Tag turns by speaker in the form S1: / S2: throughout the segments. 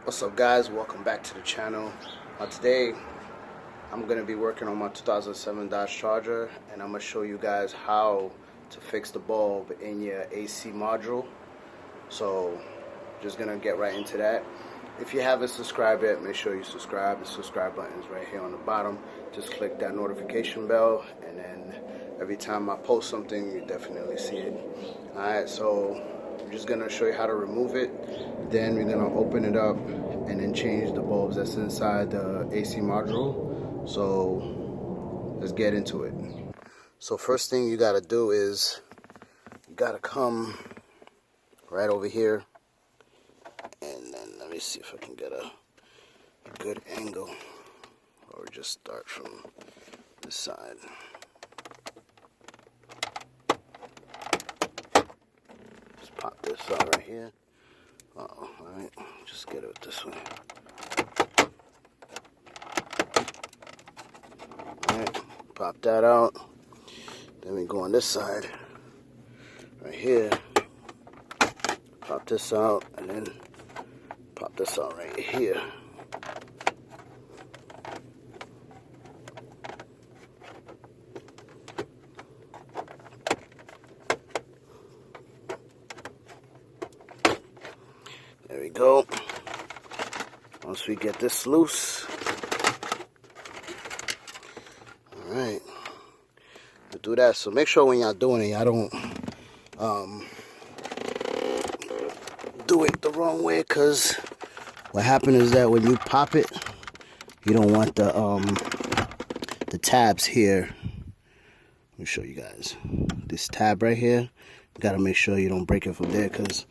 S1: What's up, guys? Welcome back to the channel. Today I'm going to be working on my 2007 Dodge Charger, and I'm going to show you guys how to fix the bulb in your AC module. So just going to get right into that. If you haven't subscribed yet, make sure you subscribe. The subscribe button is right here on the bottom. Just click that notification bell, and then every time I post something, you definitely see it. Alright, so I'm just going to show you how to remove it. Then we're going to open it up and then change the bulbs that's inside the AC module. So let's get into it. So first thing you got to do is you got to come right over here, and then let me see if I can get a good angle, or just start from this side. Just pop this out right here. Alright, just get it this way. Alright, pop that out. Then we go on this side, right here. Pop this out, and then pop this out right here. There we go. Once we get this loose, alright, we'll do that. So make sure when y'all doing it, y'all don't do it the wrong way, because what happens is that when you pop it, you don't want the tabs here. Let me show you guys. This tab right here, you gotta make sure you don't break it from there, because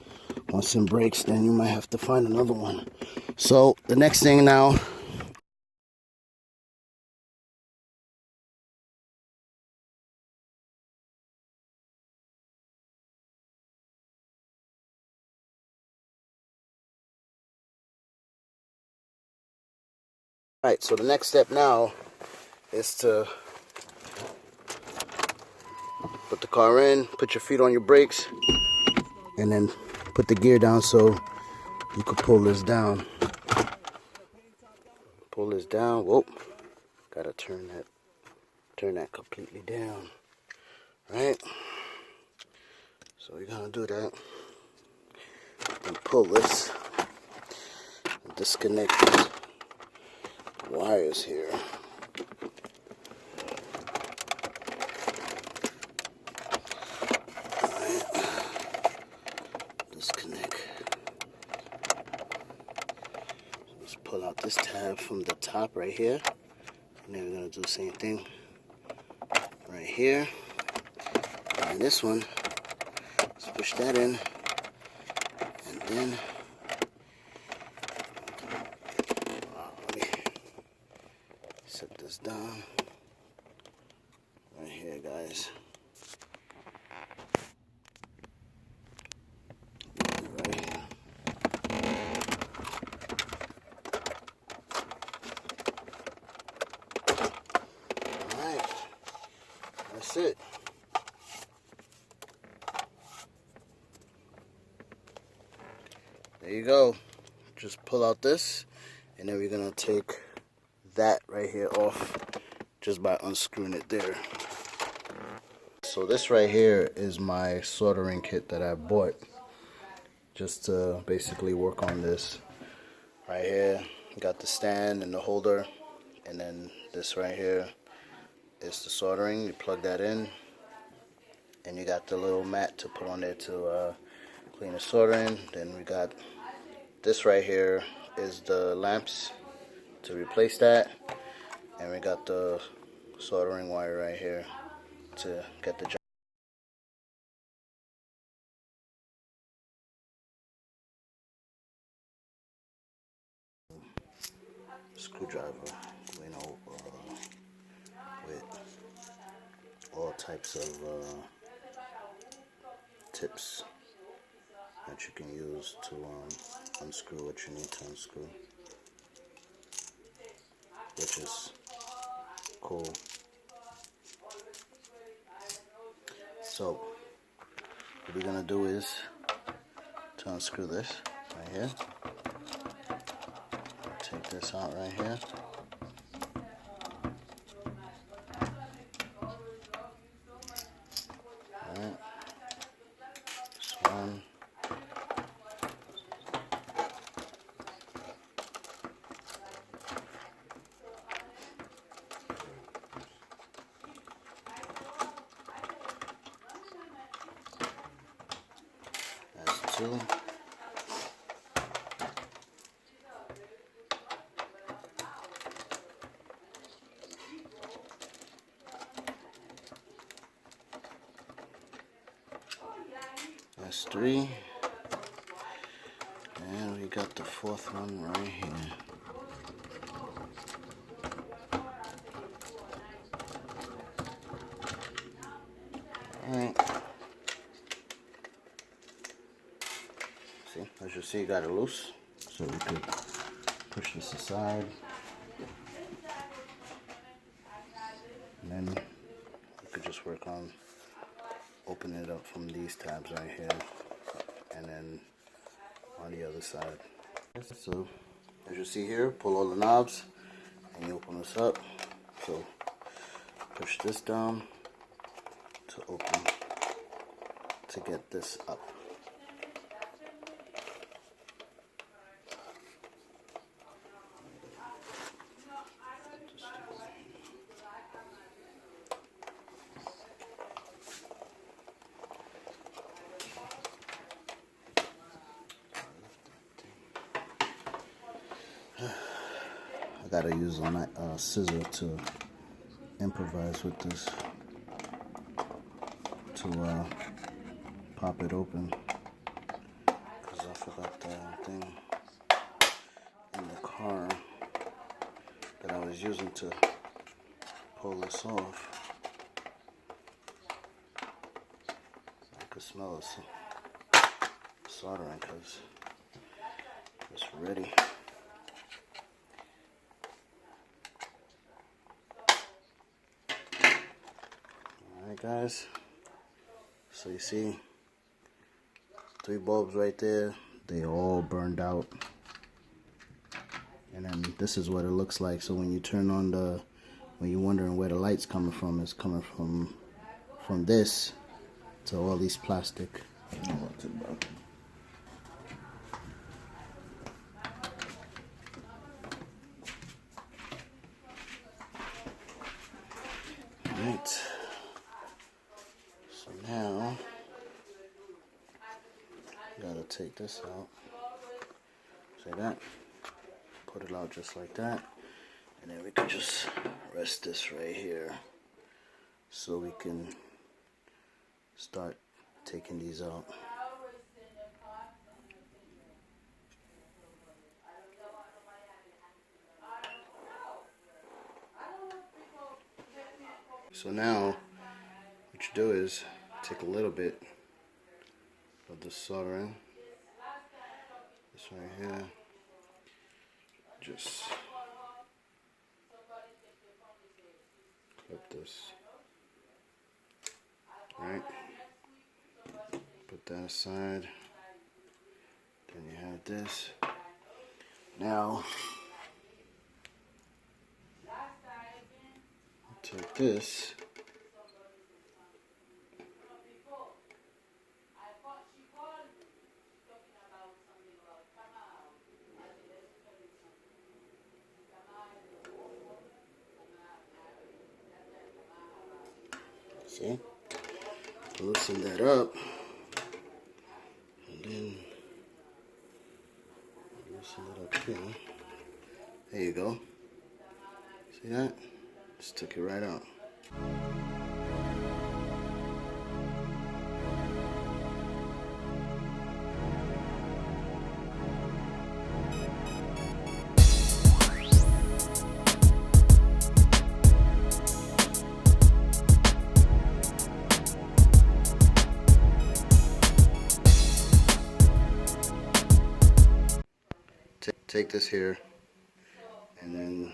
S1: once it breaks, then you might have to find another one. So the next thing now, right, so the next step now is to put the car in, put your feet on your brakes, and then put the gear down so you can pull this down. Pull this down. Whoa, gotta turn that completely down. Right? So we're gonna do that and pull this and disconnect these wires here. Pull out this tab from the top right here, and then we're going to do the same thing right here, and this one, let's push that in, and then let me set this down right here, guys. That's it. There you go. Just pull out this, and then we're gonna take that right here off just by unscrewing it there. So this right here is my soldering kit that I bought just to basically work on this. Right here, got the stand and the holder, and then this right here is the soldering. You plug that in, and you got the little mat to put on there to clean the soldering. Then we got this right here is the lamps to replace that, and we got the soldering wire right here to get the job. Screwdriver, you know, with all types of tips that you can use to unscrew what you need to unscrew, which is cool. So what we're gonna do is to unscrew this right here. this out right here. Alright. This one. That's two. That's three. And we got the fourth one right here. Alright. See, as you see, got it loose. So we could push this aside. And then we could just work on opening it up from these tabs right here. And then on the other side. So as you see here, pull all the knobs and you open this up. So push this down to open, to get this up. I gotta use a scissor to improvise with this to pop it open, because I forgot the thing in the car that I was using to pull this off. I could smell it soldering because it's ready. Alright guys, so you see 3 bulbs right there, they all burned out. And then this is what it looks like. So when you turn on when you're wondering where the light's coming from, it's coming from this to all these plastic. Alright, so now gotta take this out. See that? Put it out just like that, and then we can just rest this right here so we can start taking these out. So now what you do is take a little bit of the soldering, this right here, just clip this, right, put that aside, then you have this. Now take this, see, loosen that up, and then loosen it up here. There you go. See that? Just took it right out. Take this here and then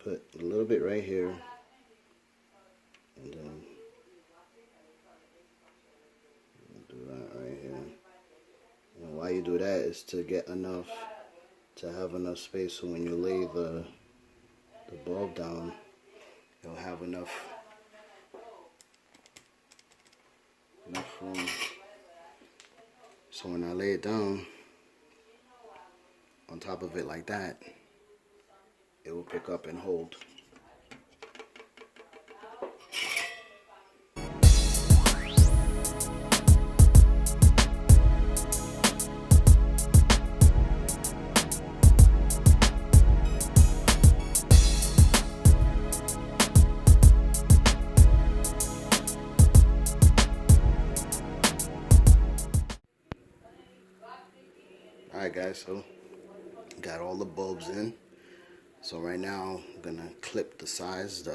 S1: put a little bit right here, and then do that right here. And why you do that is to get enough to have enough space so when you lay the bulb down, you'll have enough room. So when I lay it down on top of it like that, it will pick up and hold. Alright guys, so got all the bulbs in. So right now I'm gonna clip the sides, the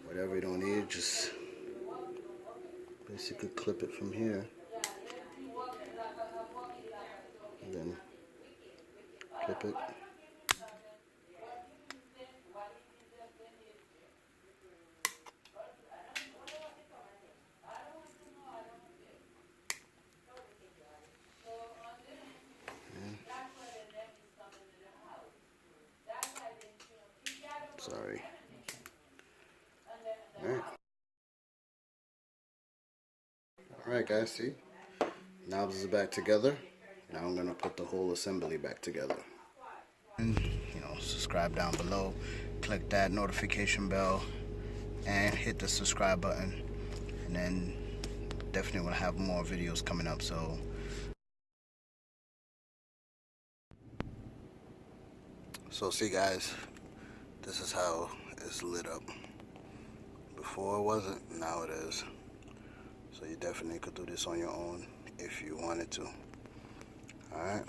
S1: whatever you don't need, just basically clip it from here and then clip it. Sorry. Alright guys, see? Knobs is back together. Now I'm gonna put the whole assembly back together. And subscribe down below, click that notification bell, and hit the subscribe button. And then definitely will have more videos coming up. So see guys, this is how it's lit up. Before it wasn't, now it is. So you definitely could do this on your own if you wanted to. Alright.